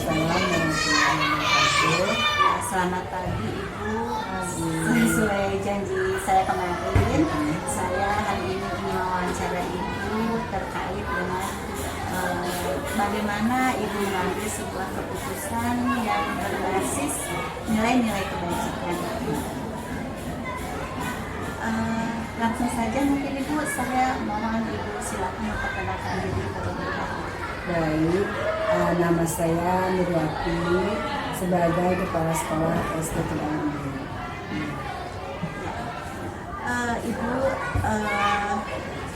warahmatullahi wabarakatuh. Selamat pagi Ibu. Sesuai janji saya kemarin, saya hari ini ingin mewawancara Ibu terkait dengan bagaimana Ibu mengambil sebuah keputusan yang berbasis nilai-nilai kebajikan. Langsung saja mungkin Ibu, saya mohon Ibu silakan memperkenalkan diri terlebih dahulu. Baik, nama saya Nuriati sebagai Kepala Sekolah SD Tegaluar. Ibu,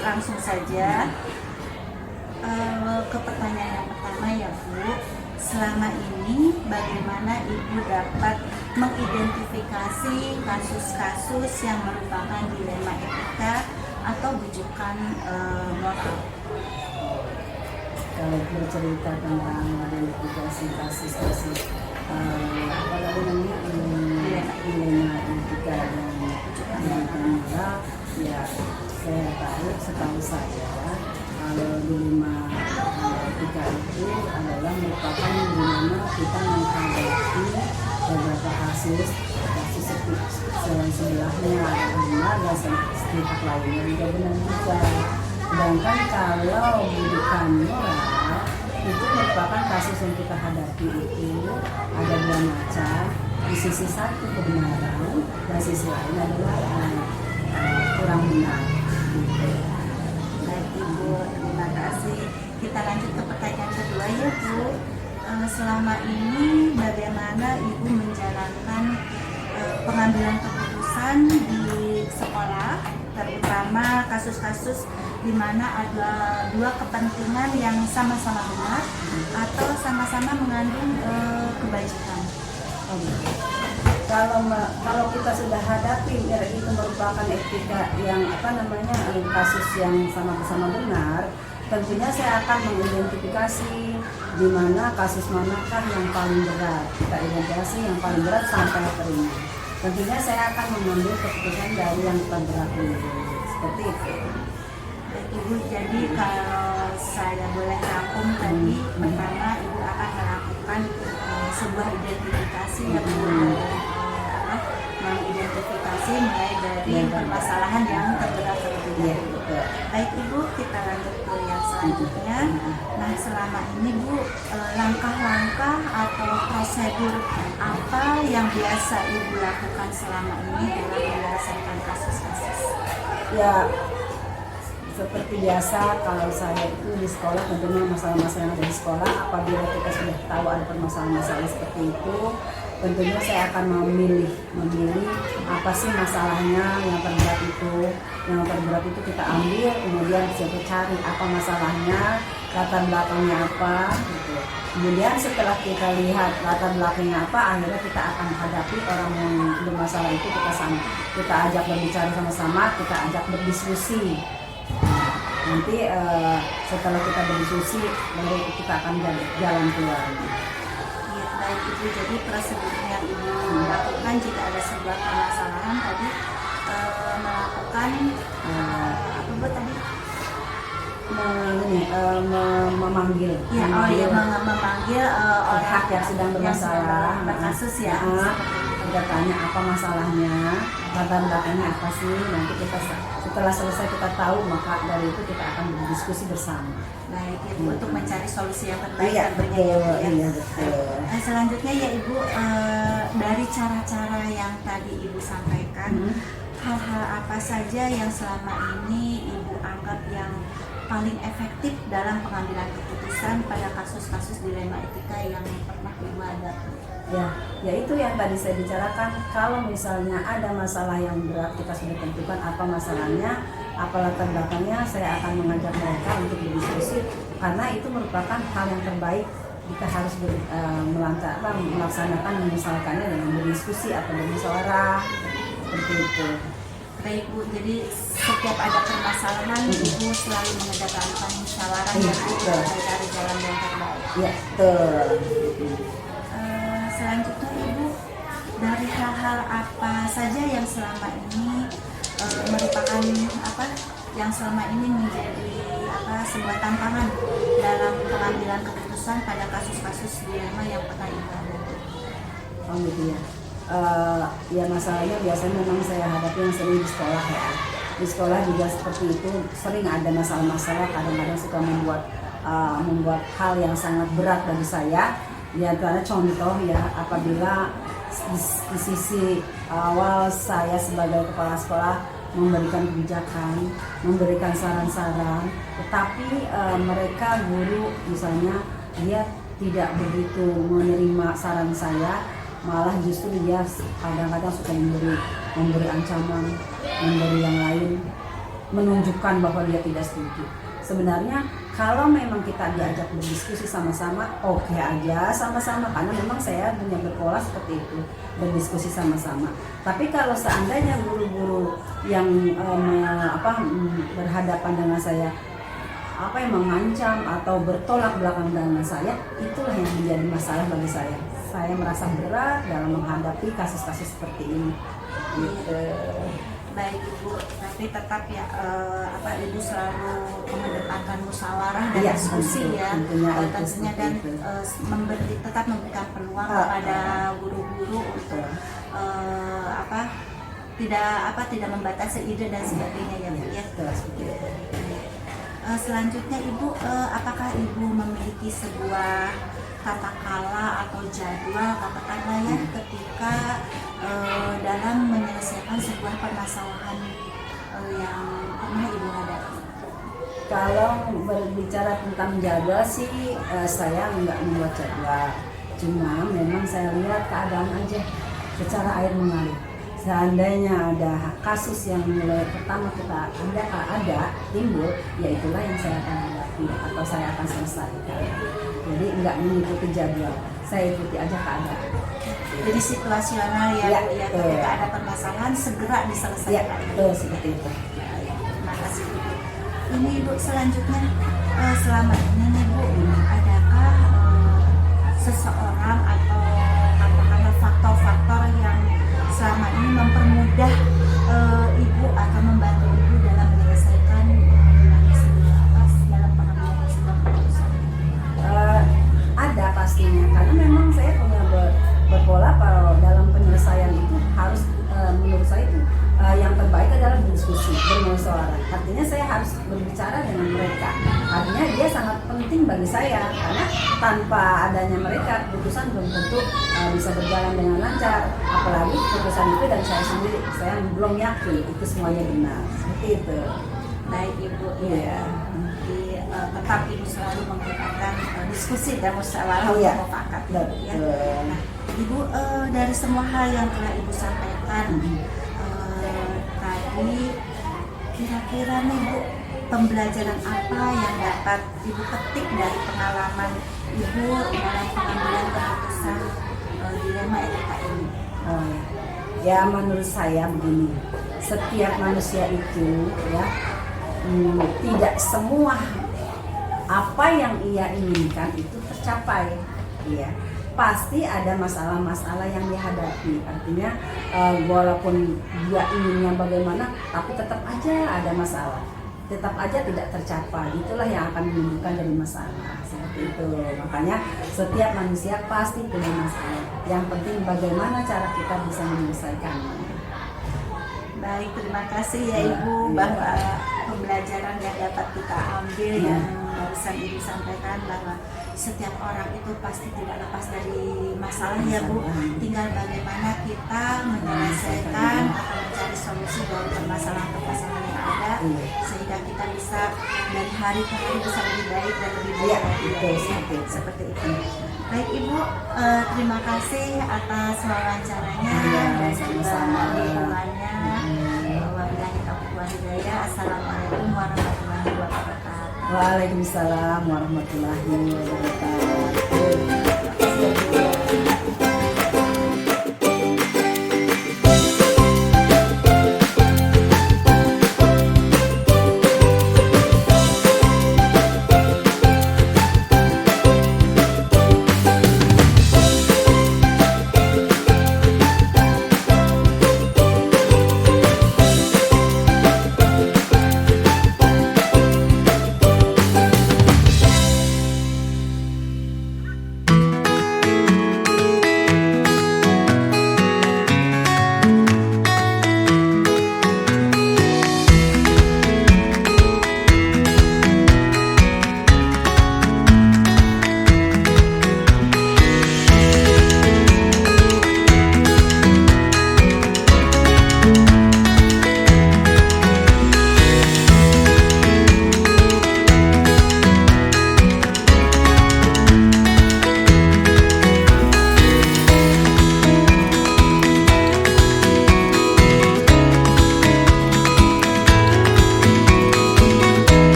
langsung saja ke pertanyaan yang pertama ya Bu. Selama ini bagaimana Ibu dapat mengidentifikasi kasus-kasus yang merupakan dilema etika atau bujukan moral? Kalau bercerita tentang identifikasi kasus-kasus apa namanya dilema etika dan moral, ya saya tahu, setahu saya kalau dilema etika itu adalah merupakan dimana kita menghadapi beberapa kasus sebelahnya benar dan pihak lainnya juga benar juga. Sedangkan kalau bujukan moral itu merupakan kasus yang kita hadapi itu ada dua macam. Di sisi satu kebenaran dan sisi lain adalah kurang benar. Baik Ibu, terima kasih. Kita lanjut ke pertanyaan kedua ya Bu. Selama ini bagaimana Ibu menjalankan pengambilan keputusan di sekolah, terutama kasus-kasus di mana ada dua kepentingan yang sama-sama benar atau sama-sama mengandung kebajikan? Kalau kita sudah hadapi itu merupakan etika yang kasus yang sama-sama benar, tentunya saya akan mengidentifikasi di mana kasus manakah yang paling berat. Kita identifikasi yang paling berat sampai terima. Tentunya saya akan mengambil keputusan dari yang terberat dulu. Seperti itu. Ibu, jadi kalau saya boleh rangkum tadi, pertama Ibu akan melakukan sebuah identifikasi yang mengidentifikasi mulai dari permasalahan yang terberat terlebih dahulu. Baik Ibu, kita lanjut ke yang selanjutnya. Nah, selama ini Bu, langkah-langkah atau prosedur apa yang biasa Ibu lakukan selama ini dalam menyelesaikan kasus-kasus? Ya, seperti biasa kalau saya itu di sekolah, tentunya masalah-masalah yang ada di sekolah, apabila kita sudah tahu ada permasalahan-masalah seperti itu, tentunya saya akan memilih apa sih masalahnya yang terberat itu. Yang terberat itu kita ambil, kemudian kita cari apa masalahnya, latar belakangnya apa gitu. Kemudian setelah kita lihat latar belakangnya apa, akhirnya kita akan hadapi orang yang bermasalah itu, kita ajak berbicara sama-sama, kita ajak berdiskusi. Nanti setelah kita berdiskusi, baru kita akan jalan keluar. Ya, baik Ibu, jadi prosedur yang Ibu lakukan jika ada sebuah permasalahan tadi melakukan apa Bu tadi? Memanggil. Ya, memanggil pihak yang sedang bermasalah, berkasus ya. Kita tanya apa masalahnya, latar belakangnya apa sih. Nanti kita setelah selesai kita tahu, maka dari itu kita akan berdiskusi bersama. Baik Ibu, untuk mencari solusi yang terbaik. Iya, betul. Iya, betul. Nah, selanjutnya ya Ibu, dari cara-cara yang tadi Ibu sampaikan, hal-hal apa saja yang selama ini Ibu anggap yang paling efektif dalam pengambilan keputusan pada kasus-kasus dilema etika yang pernah Ibu hadapi? Ya itu yang tadi saya bicarakan. Kalau misalnya ada masalah yang berat, kita sudah tentukan apa masalahnya, apa latar belakangnya, saya akan mengajak mereka untuk berdiskusi, karena itu merupakan hal yang terbaik. Kita harus melaksanakan menyesalkannya dengan berdiskusi atau bermusyawarah, seperti itu. Baik Bu, jadi setiap ada permasalahan Ibu selalu mengedepankan musyawarah ya Bu, dari jalan yang terbaik. Ya, betul. Selanjutnya Ibu, dari hal-hal apa saja yang selama ini merupakan yang selama ini menjadi sebuah tantangan dalam pengambilan keputusan pada kasus-kasus dilema yang gitu ya. Ya masalahnya biasanya memang saya hadapi yang sering di sekolah ya. Di sekolah juga seperti itu, sering ada masalah-masalah, kadang-kadang suka membuat hal yang sangat berat bagi saya. Di antara contoh ya, apabila di sisi awal saya sebagai kepala sekolah memberikan kebijakan, memberikan saran-saran, tetapi mereka guru misalnya dia tidak begitu menerima saran saya, malah justru dia kadang-kadang suka memberi ancaman, memberi yang lain, menunjukkan bahwa dia tidak setuju. Sebenarnya kalau memang kita diajak berdiskusi sama-sama, oke aja sama-sama, karena memang saya punya berpola seperti itu, berdiskusi sama-sama. Tapi kalau seandainya guru-guru yang berhadapan dengan saya yang mengancam atau bertolak belakang dengan saya, itulah yang menjadi masalah bagi saya. Saya merasa berat dalam menghadapi kasus-kasus seperti ini. Gitu. Baik Ibu, tapi tetap ya Ibu selalu mengedepankan musyawarah dan diskusi ya, tentunya dan tetap memberikan peluang kepada guru-guru untuk tidak membatasi ide dan sebagainya ya Bu ya. Selanjutnya Ibu, apakah Ibu memiliki sebuah tata kala atau jadwal katakanlah ya ketika dalam menyelesaikan sebuah permasalahan yang pernah Ibu hadapi? Kalau berbicara tentang jadwal sih saya nggak membuat jadwal, cuma memang saya lihat keadaan aja secara air mengalir. Seandainya ada kasus yang mulai pertama kita ada timbul, ya itulah yang saya akan hadapi atau saya akan selesaikan. Jadi nggak mengikuti jadwal, saya ikuti aja keadaan. Jadi situasional ya, ketika ada permasalahan segera diselesaikan. Ya, seperti itu. Terima kasih Ibu. Ini Ibu selanjutnya selama ini nih Bu, adakah seseorang atau katakanlah faktor-faktor yang selama ini mempermudah Ibu atau membantu Ibu dalam menyelesaikan dalam pengambilan sebuah keputusan? Ada pastinya, karena memang saya punya berpola kalau dalam penyelesaian itu harus menurut saya itu yang terbaik adalah berdiskusi, bermusyawarah. Artinya saya harus berbicara dengan mereka. Artinya dia sangat penting bagi saya, karena tanpa adanya mereka keputusan belum tentu bisa berjalan dengan lancar. Apalagi keputusan itu dan saya sendiri, saya belum yakin itu semuanya benar. Seperti itu. Baik Ibu, Iya. Tetap Ibu selalu menggunakan diskusi dan musyawarah Iya. untuk mufakat ya. Betul. Nah, Ibu dari semua hal yang telah Ibu sampaikan tadi, kira-kira nih Bu, pembelajaran apa yang dapat Ibu petik dari pengalaman Ibu dalam pengambilan keputusan dilema etika ini? Ya menurut saya begini, setiap manusia itu ya tidak semua apa yang ia inginkan itu tercapai, ya pasti ada masalah-masalah yang dihadapi. Artinya walaupun dia inginnya bagaimana, tapi tetap aja ada masalah, tetap aja tidak tercapai. Itulah yang akan menimbulkan dari masalah seperti itu. Makanya setiap manusia pasti punya masalah. Yang penting bagaimana cara kita bisa menyelesaikannya. Baik, terima kasih ya Ibu bahwa pembelajaran yang dapat kita ambil yang barusan Ibu sampaikan bahwa setiap orang itu pasti tidak lepas dari masalah ya Bu. Tinggal bagaimana kita menyelesaikan atau mencari solusi dari permasalahan-permasalahan yang ada sehingga kita bisa dari hari ke hari bisa lebih baik dan lebih baik seperti itu. Baik Ibu, terima kasih atas wawancaranya dan juga dukungannya. Wabillahi taufiq wal hidayah. Assalamualaikum warahmatullahi wabarakatuh. Waalaikumsalam warahmatullahi wabarakatuh.